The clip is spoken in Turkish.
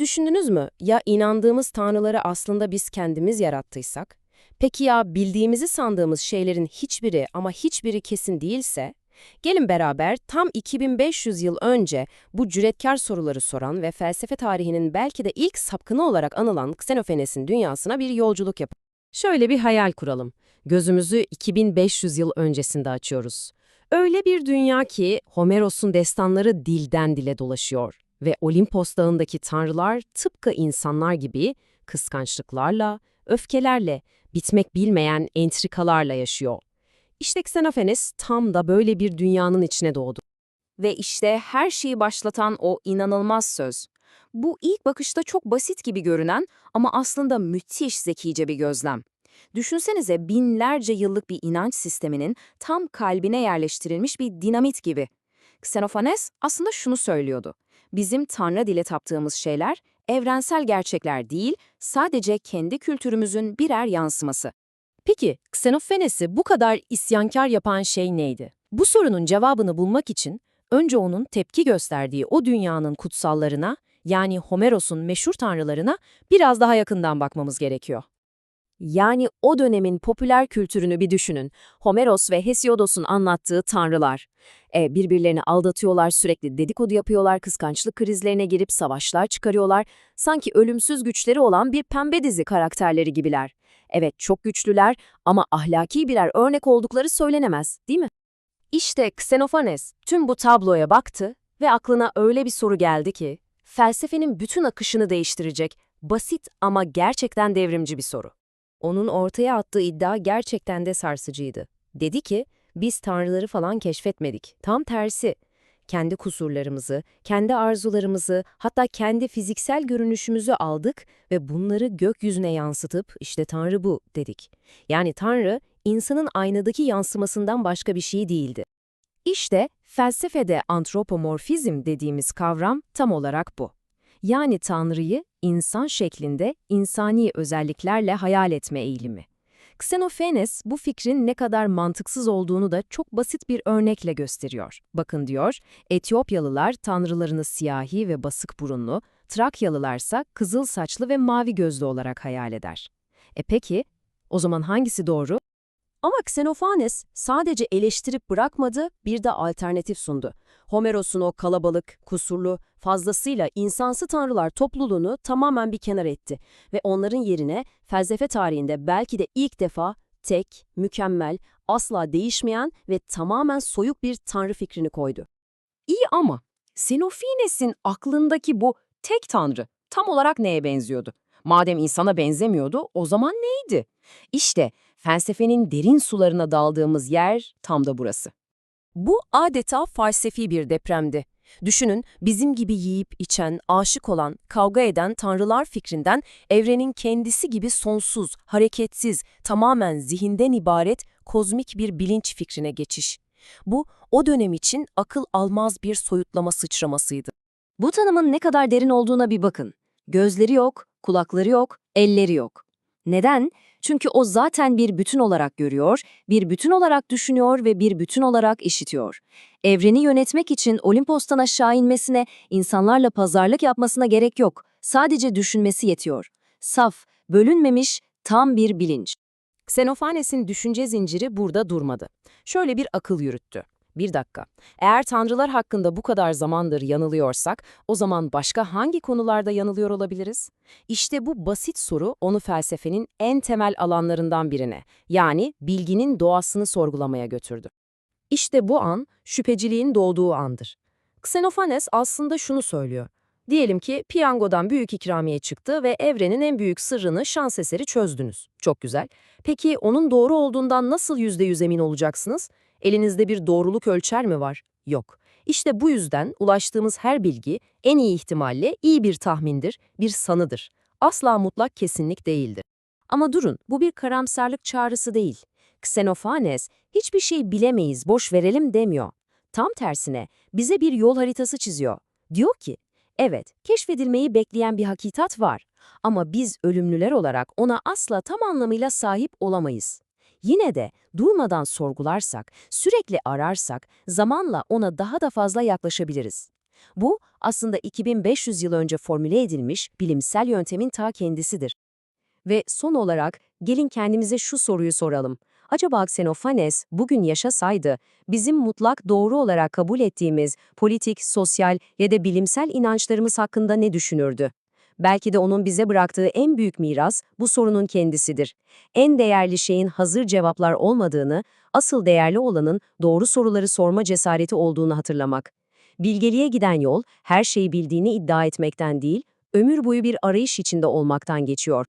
düşündünüz mü? Ya inandığımız tanrıları aslında biz kendimiz yarattıysak? Peki ya bildiğimizi sandığımız şeylerin hiçbiri ama hiçbiri kesin değilse? Gelin beraber tam 2500 yıl önce bu cüretkar soruları soran ve felsefe tarihinin belki de ilk sapkını olarak anılan Xenophanes'in dünyasına bir yolculuk yapalım. Şöyle bir hayal kuralım. Gözümüzü 2500 yıl öncesinde açıyoruz. Öyle bir dünya ki Homeros'un destanları dilden dile dolaşıyor ve Olimpos dağındaki tanrılar tıpkı insanlar gibi kıskançlıklarla, öfkelerle, bitmek bilmeyen entrikalarla yaşıyor. İşte Xenophanes tam da böyle bir dünyanın içine doğdu. Ve işte her şeyi başlatan o inanılmaz söz. Bu ilk bakışta çok basit gibi görünen ama aslında müthiş zekice bir gözlem. Düşünsenize binlerce yıllık bir inanç sisteminin tam kalbine yerleştirilmiş bir dinamit gibi. Xenophanes aslında şunu söylüyordu. Bizim Tanrı dile taptığımız şeyler evrensel gerçekler değil, sadece kendi kültürümüzün birer yansıması. Peki, Xenophanes'i bu kadar isyankar yapan şey neydi? Bu sorunun cevabını bulmak için önce onun tepki gösterdiği o dünyanın kutsallarına, yani Homeros'un meşhur tanrılarına biraz daha yakından bakmamız gerekiyor. Yani o dönemin popüler kültürünü bir düşünün. Homeros ve Hesiodos'un anlattığı tanrılar. Birbirlerini aldatıyorlar, sürekli dedikodu yapıyorlar, kıskançlık krizlerine girip savaşlar çıkarıyorlar. Sanki ölümsüz güçleri olan bir pembe dizi karakterleri gibiler. Evet, çok güçlüler ama ahlaki birer örnek oldukları söylenemez, değil mi? İşte Xenophanes tüm bu tabloya baktı ve aklına öyle bir soru geldi ki, felsefenin bütün akışını değiştirecek, basit ama gerçekten devrimci bir soru. Onun ortaya attığı iddia gerçekten de sarsıcıydı. Dedi ki, biz tanrıları falan keşfetmedik. Tam tersi. Kendi kusurlarımızı, kendi arzularımızı, hatta kendi fiziksel görünüşümüzü aldık ve bunları gökyüzüne yansıtıp işte Tanrı bu dedik. Yani Tanrı, insanın aynadaki yansımasından başka bir şey değildi. İşte felsefede antropomorfizm dediğimiz kavram tam olarak bu. Yani Tanrı'yı insan şeklinde insani özelliklerle hayal etme eğilimi. Xenophanes bu fikrin ne kadar mantıksız olduğunu da çok basit bir örnekle gösteriyor. Bakın diyor, Etiyopyalılar tanrılarını siyahi ve basık burunlu, Trakyalılarsa kızıl saçlı ve mavi gözlü olarak hayal eder. Peki, o zaman hangisi doğru? Ama Xenophanes sadece eleştirip bırakmadı, bir de alternatif sundu. Homeros'un o kalabalık, kusurlu, fazlasıyla insansı tanrılar topluluğunu tamamen bir kenara etti ve onların yerine felsefe tarihinde belki de ilk defa tek, mükemmel, asla değişmeyen ve tamamen soyut bir tanrı fikrini koydu. İyi ama Xenophanes'in aklındaki bu tek tanrı tam olarak neye benziyordu? Madem insana benzemiyordu, o zaman neydi? İşte felsefenin derin sularına daldığımız yer tam da burası. Bu adeta felsefi bir depremdi. Düşünün, bizim gibi yiyip içen, aşık olan, kavga eden tanrılar fikrinden evrenin kendisi gibi sonsuz, hareketsiz, tamamen zihinden ibaret kozmik bir bilinç fikrine geçiş. Bu, o dönem için akıl almaz bir soyutlama sıçramasıydı. Bu tanımın ne kadar derin olduğuna bir bakın. Gözleri yok, kulakları yok, elleri yok. Neden? Çünkü o zaten bir bütün olarak görüyor, bir bütün olarak düşünüyor ve bir bütün olarak işitiyor. Evreni yönetmek için Olimpos'tan aşağı inmesine, insanlarla pazarlık yapmasına gerek yok. Sadece düşünmesi yetiyor. Saf, bölünmemiş, tam bir bilinç. Xenophanes'in düşünce zinciri burada durmadı. Şöyle bir akıl yürüttü. Bir dakika, eğer tanrılar hakkında bu kadar zamandır yanılıyorsak, o zaman başka hangi konularda yanılıyor olabiliriz? İşte bu basit soru onu felsefenin en temel alanlarından birine, yani bilginin doğasını sorgulamaya götürdü. İşte bu an, şüpheciliğin doğduğu andır. Xenophanes aslında şunu söylüyor. Diyelim ki piyangodan büyük ikramiye çıktı ve evrenin en büyük sırrını şans eseri çözdünüz. Çok güzel. Peki onun doğru olduğundan nasıl %100 emin olacaksınız? Elinizde bir doğruluk ölçer mi var? Yok. İşte bu yüzden ulaştığımız her bilgi en iyi ihtimalle iyi bir tahmindir, bir sanıdır. Asla mutlak kesinlik değildir. Ama durun, bu bir karamsarlık çağrısı değil. Xenophanes, hiçbir şey bilemeyiz, boş verelim demiyor. Tam tersine bize bir yol haritası çiziyor. Diyor ki, evet, keşfedilmeyi bekleyen bir hakikat var ama biz ölümlüler olarak ona asla tam anlamıyla sahip olamayız. Yine de durmadan sorgularsak, sürekli ararsak zamanla ona daha da fazla yaklaşabiliriz. Bu, aslında 2500 yıl önce formüle edilmiş bilimsel yöntemin ta kendisidir. Ve son olarak, gelin kendimize şu soruyu soralım. Acaba Xenophanes bugün yaşasaydı, bizim mutlak doğru olarak kabul ettiğimiz politik, sosyal ya da bilimsel inançlarımız hakkında ne düşünürdü? Belki de onun bize bıraktığı en büyük miras bu sorunun kendisidir. En değerli şeyin hazır cevaplar olmadığını, asıl değerli olanın doğru soruları sorma cesareti olduğunu hatırlamak. Bilgeliğe giden yol, her şeyi bildiğini iddia etmekten değil, ömür boyu bir arayış içinde olmaktan geçiyor.